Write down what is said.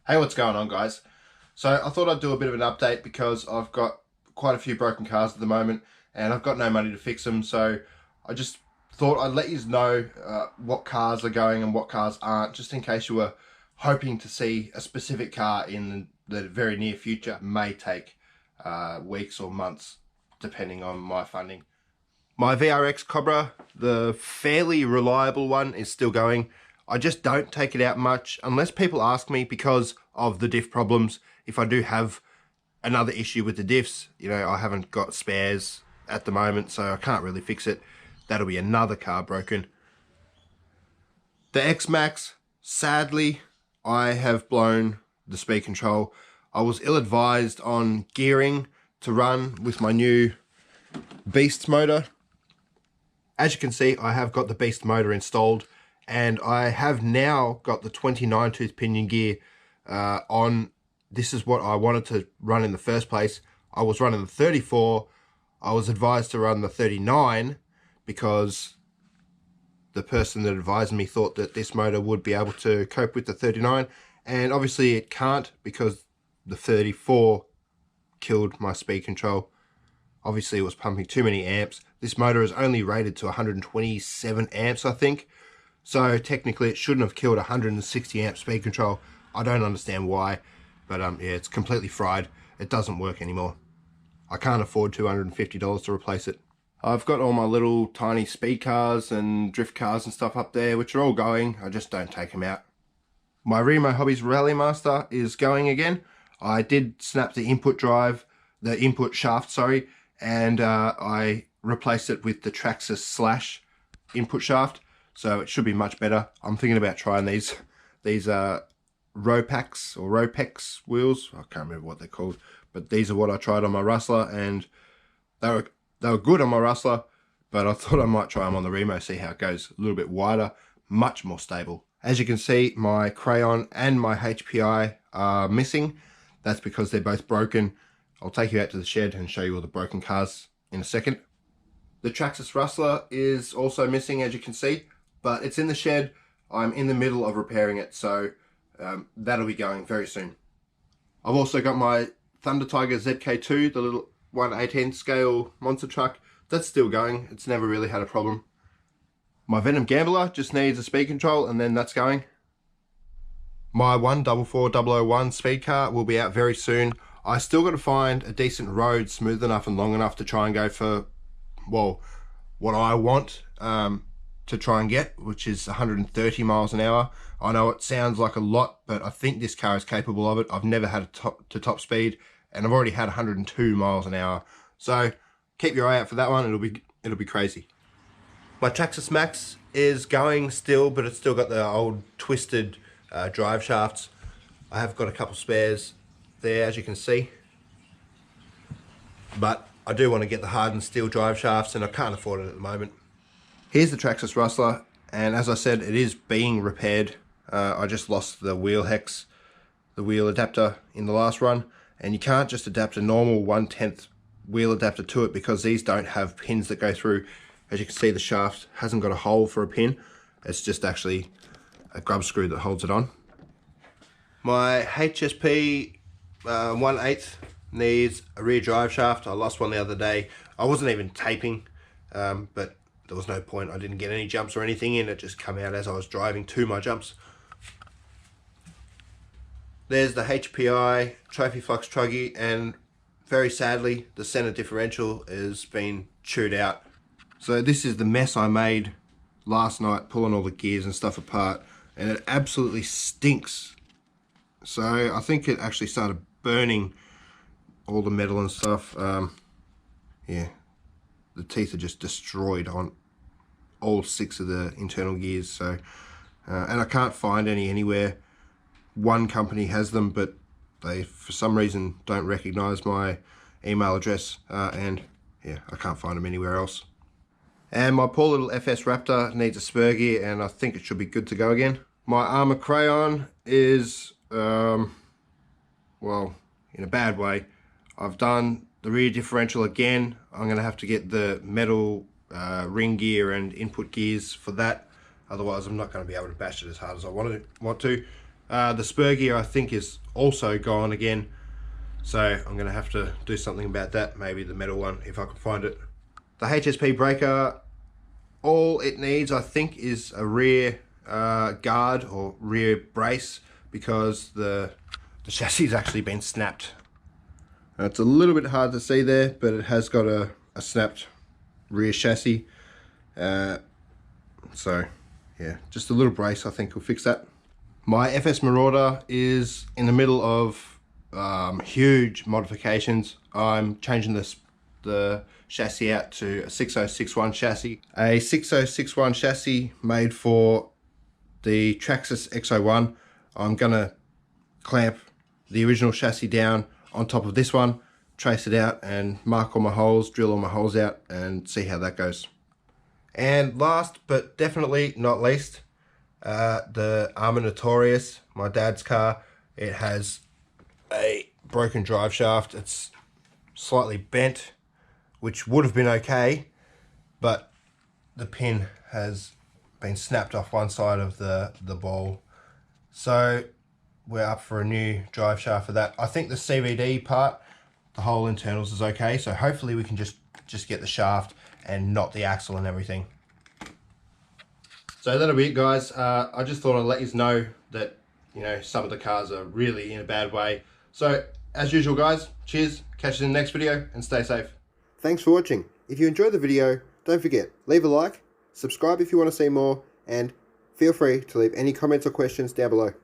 Hey, what's going on, guys? So I thought I'd do a bit of an update because I've got quite a few broken cars at the moment and I've got no money to fix them. So I just thought I'd let you know what cars are going and what cars aren't, just in case you were hoping to see a specific car in the very near future. It may take weeks or months depending on my funding. My VRX Cobra, the fairly reliable one, is still going. I just don't take it out much unless people ask me because of the diff problems. If I do have another issue with the diffs, I haven't got spares at the moment, so I can't really fix it. That'll be another car broken. The X-Max, sadly, I have blown the speed control. I was ill-advised on gearing to run with my new Beast motor. As you can see, I have got the Beast motor installed, and I have now got the 29 tooth pinion gear on. This is what I wanted to run in the first place. I was running the 34. I was advised to run the 39 because the person that advised me thought that this motor would be able to cope with the 39, and obviously it can't because the 34 killed my speed control. Obviously it was pumping too many amps. This motor is only rated to 127 amps, I think. So technically it shouldn't have killed 160 amp speed control. I don't understand why, but yeah, it's completely fried. It doesn't work anymore. I can't afford $250 to replace it. I've got all my little tiny speed cars and drift cars and stuff up there, which are all going. I just don't take them out. My Remo Hobbies Rally Master is going again. I did snap the input shaft, sorry, and I replaced it with the Traxxas Slash input shaft, so it should be much better. I'm thinking about trying these Ropax or Ropex wheels. I can't remember what they're called, but these are what I tried on my Rustler, and they were good on my Rustler, but I thought I might try them on the Remo, see how it goes. A little bit wider, much more stable. As you can see, my Crayon and my HPI are missing. That's because they're both broken. I'll take you out to the shed and show you all the broken cars in a second. The Traxxas Rustler is also missing, as you can see, but it's in the shed. I'm in the middle of repairing it, so that'll be going very soon. I've also got my Thunder Tiger ZK2, the little 1/18 scale monster truck. That's still going. It's never really had a problem. My Venom Gambler just needs a speed control, and then that's going. My 144001 speed car will be out very soon. I still got to find a decent road smooth enough and long enough to try and go for, well, what I want to try and get, which is 130 miles an hour. I know it sounds like a lot, but I think this car is capable of it. I've never had a top speed, and I've already had 102 miles an hour. So keep your eye out for that one. It'll be crazy. My Traxxas Max is going still, but it's still got the old twisted drive shafts. I have got a couple spares there, as you can see, but I do want to get the hardened steel drive shafts, and I can't afford it at the moment. Here's the Traxxas Rustler, and as I said, it is being repaired. I just lost the wheel hex, the wheel adapter in the last run, and you can't just adapt a normal 1/10 wheel adapter to it because these don't have pins that go through. As you can see, the shaft hasn't got a hole for a pin. It's just actually a grub screw that holds it on. My HSP 1/8 needs a rear drive shaft. I lost one the other day. I wasn't even taping, but there was no point. I didn't get any jumps or anything in. It just came out as I was driving to my jumps. There's the HPI Trophy Flux Truggy, and very sadly, the center differential has been chewed out. So this is the mess I made last night, pulling all the gears and stuff apart, and it absolutely stinks. So I think it actually started burning all the metal and stuff. Yeah, the teeth are just destroyed on all 6 of the internal gears. So and I can't find any anywhere. One company has them, but they for some reason don't recognize my email address, and yeah, I can't find them anywhere else. And my poor little FS Raptor needs a spur gear, and I think it should be good to go again. My Arrma Crayon is well, in a bad way. I've done the rear differential again. I'm going to have to get the metal ring gear and input gears for that. Otherwise, I'm not going to be able to bash it as hard as I want to. The spur gear I think is also gone again, so I'm going to have to do something about that, maybe the metal one if I can find it. The HSP breaker, all it needs I think is a rear guard or rear brace, because the chassis has actually been snapped. It's a little bit hard to see there, but it has got a snapped rear chassis. So yeah, just a little brace I think will fix that. My FS Marauder is in the middle of huge modifications. I'm changing the chassis out to a 6061 chassis. A 6061 chassis made for the Traxxas X01. I'm gonna clamp the original chassis down on top of this one, trace it out and mark all my holes, drill all my holes out and see how that goes. And last but definitely not least, the Arrma Notorious, my dad's car. It has a broken drive shaft. It's slightly bent, which would have been okay, but the pin has been snapped off one side of the ball. So we're up for a new drive shaft for that. I think the CVD part, the whole internals is okay, so hopefully we can just get the shaft and not the axle and everything. So that'll be it, guys. I just thought I'd let you know that, you know, some of the cars are really in a bad way. So as usual, guys, cheers, catch you in the next video and stay safe. Thanks for watching. If you enjoyed the video, don't forget, leave a like, subscribe if you want to see more, and feel free to leave any comments or questions down below.